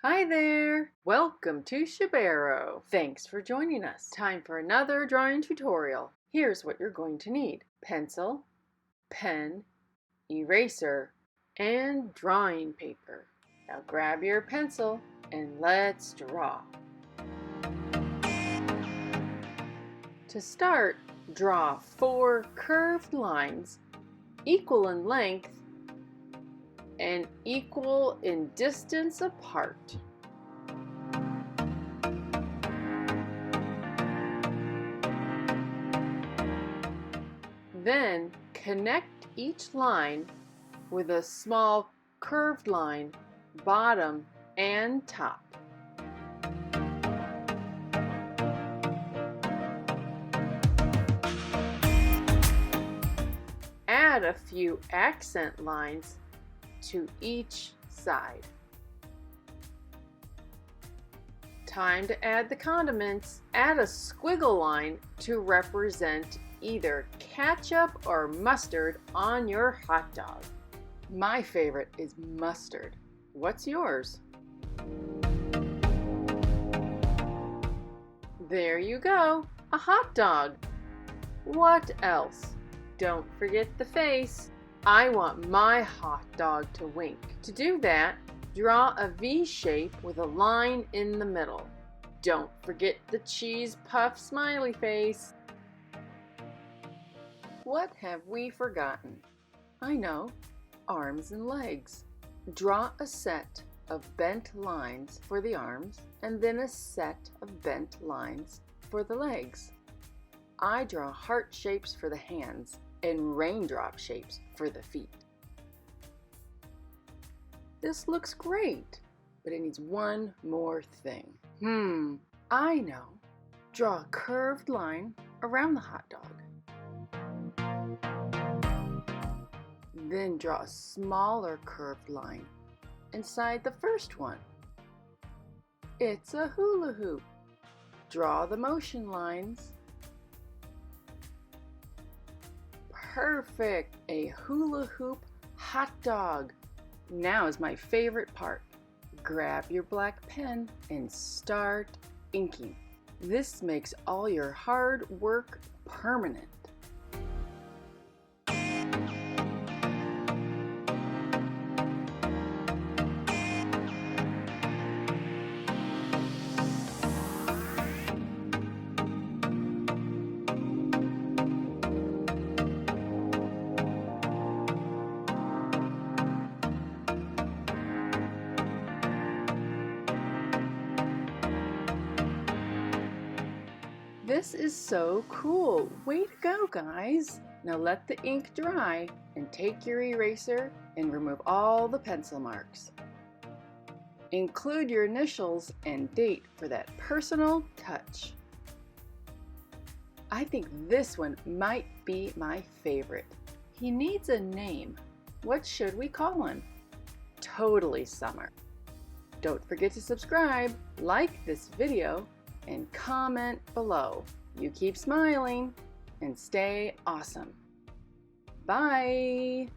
Hi there! Welcome to ShoBeaRo. Thanks for joining us. Time for another drawing tutorial. Here's what you're going to need: pencil, pen, eraser, and drawing paper. Now grab your pencil and let's draw. To start, draw 4 curved lines equal in length and equal in distance apart. Then connect each line with a small curved line, bottom and top. Add a few accent lines to each side. Time to add the condiments. Add a squiggle line to represent either ketchup or mustard on your hot dog. My favorite is mustard. What's yours? There you go, a hot dog. What else? Don't forget the face. I want my hot dog to wink. To do that, draw a V shape with a line in the middle. Don't forget the cheese puff smiley face. What have we forgotten? I know, arms and legs. Draw a set of bent lines for the arms and then a set of bent lines for the legs. I draw heart shapes for the hands and raindrop shapes for the feet. This looks great, but it needs one more thing. I know. Draw a curved line around the hot dog. Then draw a smaller curved line inside the first one. It's a hula hoop. Draw the motion lines. Perfect! A hula hoop hot dog. Now is my favorite part. Grab your black pen and start inking. This makes all your hard work permanent. This is so cool! Way to go, guys! Now let the ink dry and take your eraser and remove all the pencil marks. Include your initials and date for that personal touch. I think this one might be my favorite. He needs a name. What should we call him? Totally Summer. Don't forget to subscribe, like this video, and comment below. You keep smiling and stay awesome. Bye!